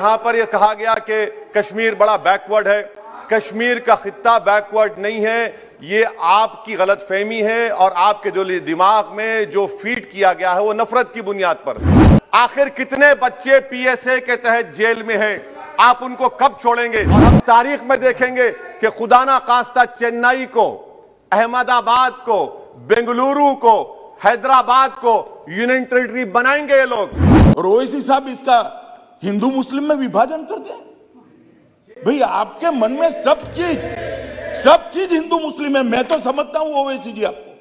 जहां पर यह कहा गया कि कश्मीर बड़ा बैकवर्ड है, कश्मीर का खित्ता बैकवर्ड नहीं है, ये आपकी गलतफहमी है और आपके जो दिमाग में जो फीड किया गया है वो नफरत की बुनियाद पर। आखिर कितने बच्चे पीएसए के तहत जेल में हैं, आप उनको कब छोड़ेंगे? और हम तारीख में देखेंगे कि खुदा ना खास्ता चेन्नई को, अहमदाबाद को, बेंगलुरु को, हैदराबाद को यूनियन टेरिटरी बनाएंगे ये लोग। और ओवैसी साहब इसका हिंदू मुस्लिम में विभाजन कर दें। भाई आपके मन में सब चीज हिंदू मुस्लिम है। मैं तो समझता हूं ओवैसी जी आपको।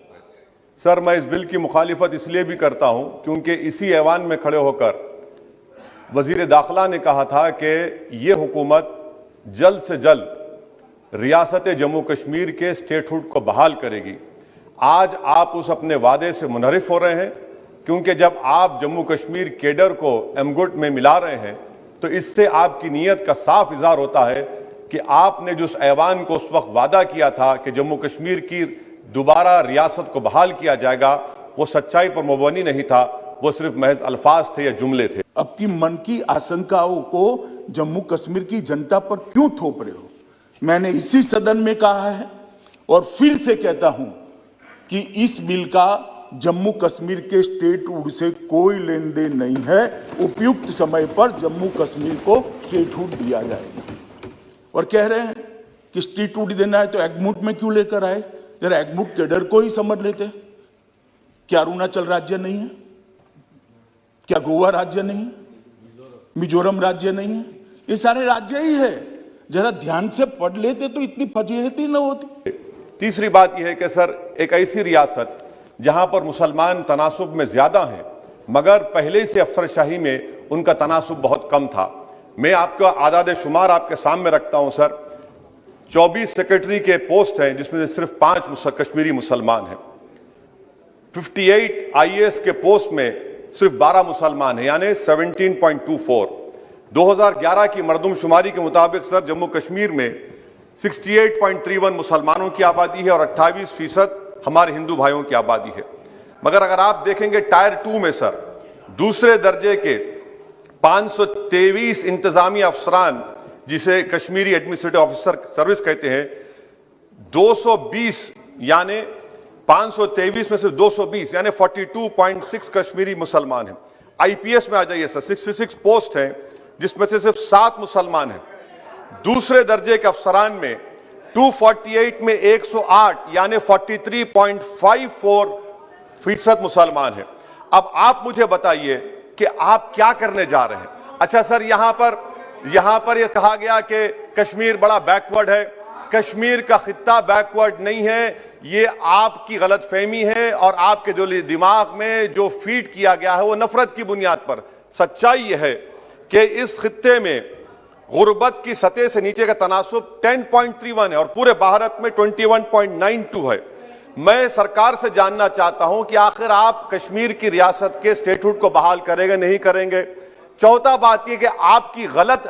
सर, मैं इस बिल की मुखालिफत इसलिए भी करता हूं क्योंकि इसी ऐवान में खड़े होकर वजीर दाखिला ने कहा था कि यह हुकूमत जल्द से जल्द रियासत जम्मू कश्मीर के स्टेटहुड को बहाल करेगी। आज आप उस अपने वादे से मुनहरिफ हो रहे हैं, क्योंकि जब आप जम्मू कश्मीर केडर को एमगुट में मिला रहे हैं तो इससे आपकी नीयत का साफ इजहार होता है कि आपने जो उस ऐवान को उस वक्त वादा किया था कि जम्मू कश्मीर की दोबारा रियासत को बहाल किया जाएगा, वो सच्चाई पर मुबनी नहीं था, वो सिर्फ महज अल्फाज थे या जुमले थे। अब की मन की आशंकाओं को जम्मू कश्मीर की जनता पर क्यों थोप रहे हो? मैंने इसी सदन में कहा है और फिर से कहता हूं कि इस बिल का जम्मू कश्मीर के स्टेटहुड से कोई लेन देन नहीं है। उपयुक्त समय पर जम्मू कश्मीर को स्टेटहुड दिया जाएगा। और कह रहे हैं कि स्टेटहुड देना है तो एगमुट में क्यों लेकर आए? जरा एगमुट केडर को ही समझ लेते। क्या अरुणाचल राज्य नहीं है? क्या गोवा राज्य नहीं है? मिजोरम राज्य नहीं है? ये सारे राज्य ही है। जरा ध्यान से पढ़ लेते तो इतनी फजीहत ही न होती। तीसरी बात यह है कि सर, एक ऐसी रियासत जहां पर मुसलमान तनासुब में ज्यादा हैं मगर पहले से अफसरशाही में उनका तनासुब बहुत कम था। मैं आपका आदाद शुमार आपके सामने रखता हूं सर। 24 सेक्रेटरी के पोस्ट हैं जिसमें से सिर्फ 5 कश्मीरी मुसलमान हैं। 58 आईएएस के पोस्ट में सिर्फ 12 मुसलमान हैं, यानी 17.24। 2011 की मरदमशुमारी के मुताबिक सर जम्मू कश्मीर में 68.31 मुसलमानों की आबादी है और 28% हमारे हिंदू भाइयों की आबादी है। मगर अगर आप देखेंगे टायर 2 में सर दूसरे दर्जे के 523 इंतजामी अफसरान, जिसे कश्मीरी एडमिनिस्ट्रेटिव ऑफिसर सर्विस कहते हैं, 220 यानी 523 में से 220 यानी 42.6 कश्मीरी मुसलमान हैं। आईपीएस में आ जाइए सर, 66 पोस्ट हैं जिसमें से सिर्फ 7 मुसलमान हैं। दूसरे दर्जे के अफसरान में 248 में 108 यानी 43.54% मुसलमान हैं। अब आप मुझे बताइए कि आप क्या करने जा रहे हैं? अच्छा सर, यहां पर यह कहा गया कि कश्मीर बड़ा बैकवर्ड है, कश्मीर का खित्ता बैकवर्ड नहीं है, ये आपकी गलतफहमी है और आपके जो दिमाग में जो फीड किया गया है वो नफरत की बुनियाद पर। सच्चाई यह है कि इस खित्ते में गुर्बत की सतह से नीचे का तनासुब 10.31 है और पूरे भारत में 21.92 है। मैं सरकार से जानना चाहता हूं कि आखिर आप कश्मीर की रियासत के स्टेटहुड को बहाल करेंगे नहीं करेंगे? चौथा बात यह कि आपकी गलत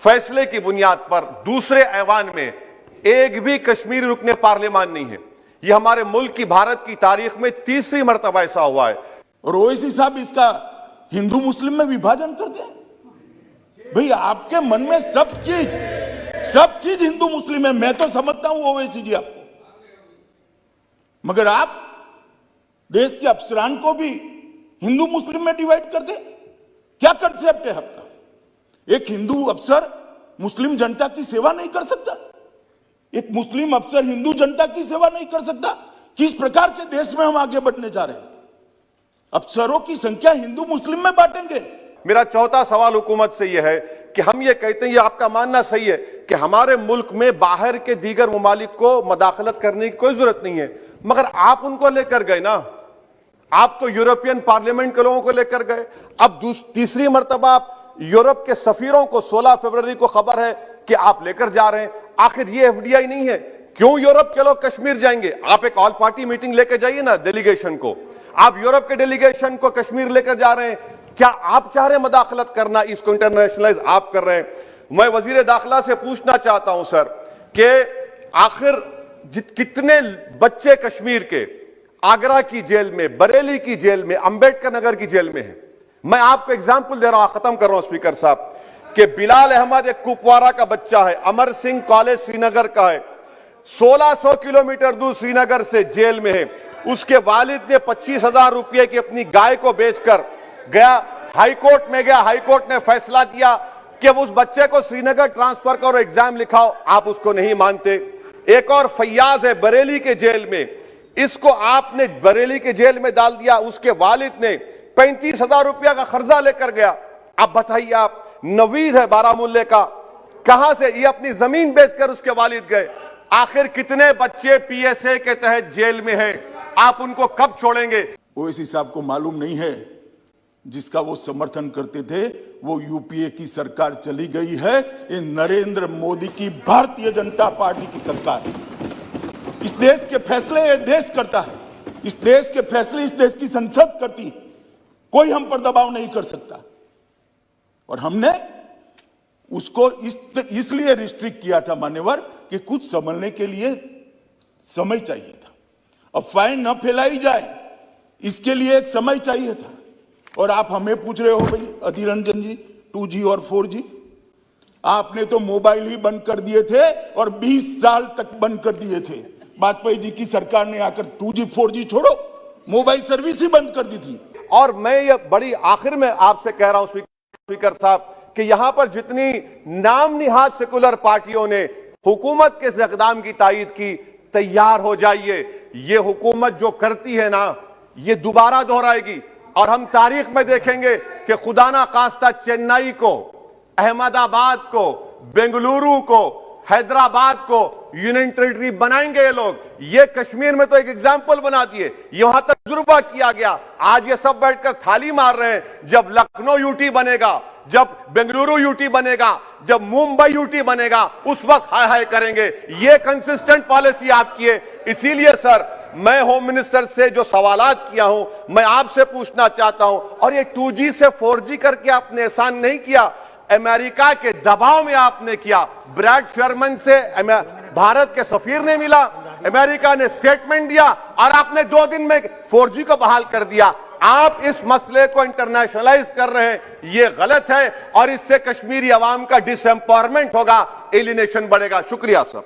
फैसले की बुनियाद पर दूसरे ऐवान में एक भी कश्मीरी रुकने पार्लियामान नहीं है। यह हमारे मुल्क की, भारत की तारीख में तीसरी मर्तबा ऐसा हुआ है। और ओवैसी साहब इसका हिंदू मुस्लिम में विभाजन कर दें। भाई आपके मन में सब चीज हिंदू मुस्लिम है। मैं तो समझता हूं ओवैसी जी आपको। मगर आप देश के अफसरान को भी हिंदू मुस्लिम में डिवाइड कर दे। क्या कंसेप्ट है आपका? एक हिंदू अफसर मुस्लिम जनता की सेवा नहीं कर सकता? एक मुस्लिम अफसर हिंदू जनता की सेवा नहीं कर सकता? किस प्रकार के देश में हम आगे बढ़ने जा रहे हैं? अफसरों की संख्या हिंदू मुस्लिम में बांटेंगे। मेरा चौथा सवाल हुकूमत से यह है कि हम ये कहते हैं, ये आपका मानना सही है कि हमारे मुल्क में बाहर के दीगर ममालिक को मदाखलत करने की कोई जरूरत नहीं है, मगर आप उनको लेकर गए ना। आप तो यूरोपियन पार्लियामेंट के लोगों को लेकर गए। अब तीसरी मर्तबा आप यूरोप के सफीरों को 16 फरवरी को खबर है कि आप लेकर जा रहे हैं। आखिर ये एफडीआई नहीं है? क्यों यूरोप के लोग कश्मीर जाएंगे? आप एक ऑल पार्टी मीटिंग लेकर जाइए ना डेलीगेशन को। आप यूरोप के डेलीगेशन को कश्मीर लेकर जा रहे हैं। क्या आप चाह रहे हैं मदाखलत करना? इसको इंटरनेशनलाइज आप कर रहे हैं। मैं वजीर दाखिला से पूछना चाहता हूं सर कि आखिर कितने बच्चे कश्मीर के आगरा की जेल में, बरेली की जेल में, अंबेडकर नगर की जेल में हैं? मैं आपको एग्जाम्पल दे रहा हूं, खत्म कर रहा हूं स्पीकर साहब। कि बिलाल अहमद एक कुपवारा का बच्चा है, अमर सिंह कॉलेज श्रीनगर का है, 1600 किलोमीटर दूर श्रीनगर से जेल में है। उसके वालिद ने 25,000 रुपये की अपनी गाय को बेचकर गया, हाईकोर्ट में गया, हाईकोर्ट ने फैसला दिया कि उस बच्चे को श्रीनगर ट्रांसफर करो, एग्जाम लिखाओ, आप उसको नहीं मानते। एक और फैयाज है बरेली के जेल में, इसको आपने बरेली के जेल में डाल दिया। उसके वालिद ने 35,000 रुपया का कर्जा लेकर गया। अब बताइए आप, नवीद है बारामुल्ले का, कहां से ये अपनी जमीन बेचकर उसके वालिद गए। आखिर कितने बच्चे पीएसए के तहत जेल में हैं, आप उनको कब छोड़ेंगे? ओवैसी साहब को मालूम नहीं है जिसका वो समर्थन करते थे वो यूपीए की सरकार चली गई है। ये नरेंद्र मोदी की भारतीय जनता पार्टी की सरकार है। इस देश के फैसले ये देश करता है, इस देश के फैसले इस देश की संसद करती है। कोई हम पर दबाव नहीं कर सकता। और हमने उसको इसलिए रिस्ट्रिक्ट किया था मान्यवर कि कुछ संभलने के लिए समय चाहिए था। अब फाइन न फैलाई जाए इसके लिए एक समय चाहिए था। और आप हमें पूछ रहे हो भाई अधीर रंजन जी 2G और 4G, आपने तो मोबाइल ही बंद कर दिए थे और 20 साल तक बंद कर दिए थे। वाजपेयी जी की सरकार ने आकर 2G 4G छोड़ो, मोबाइल सर्विस ही बंद कर दी थी। और मैं ये बड़ी आखिर में आपसे कह रहा हूं स्पीकर साहब कि यहां पर जितनी नाम निहाद सेकुलर पार्टियों ने हुकूमत के इस इक़दाम की तायीद की, तैयार हो जाइए। ये हुकूमत जो करती है ना, ये दोबारा दोहराएगी। और हम तारीख में देखेंगे कि खुदा ना खास्ता चेन्नई को, अहमदाबाद को, बेंगलुरु को, हैदराबाद को यूनियन टेरिटरी बनाएंगे ये लोग। ये कश्मीर में तो एक एग्जाम्पल बना दिए, यहां तक तजुर्बा किया गया। आज ये सब बैठकर थाली मार रहे हैं। जब लखनऊ यूटी बनेगा, जब बेंगलुरु यूटी बनेगा, जब मुंबई यूटी बनेगा, उस वक्त हाय हाय करेंगे। ये कंसिस्टेंट पॉलिसी आपकी है। इसीलिए सर, मैं होम मिनिस्टर से जो सवालात किया हूं, मैं आपसे पूछना चाहता हूं। और ये 2G से 4G करके आपने एहसान नहीं किया, अमेरिका के दबाव में आपने किया। ब्रैड शर्मन से भारत के सफीर ने मिला, अमेरिका ने स्टेटमेंट दिया और आपने 2 दिन में 4G को बहाल कर दिया। आप इस मसले को इंटरनेशनलाइज कर रहे हैं, ये गलत है। और इससे कश्मीरी अवाम का डिसएम्पावरमेंट होगा, एलिनेशन बढ़ेगा। शुक्रिया सर।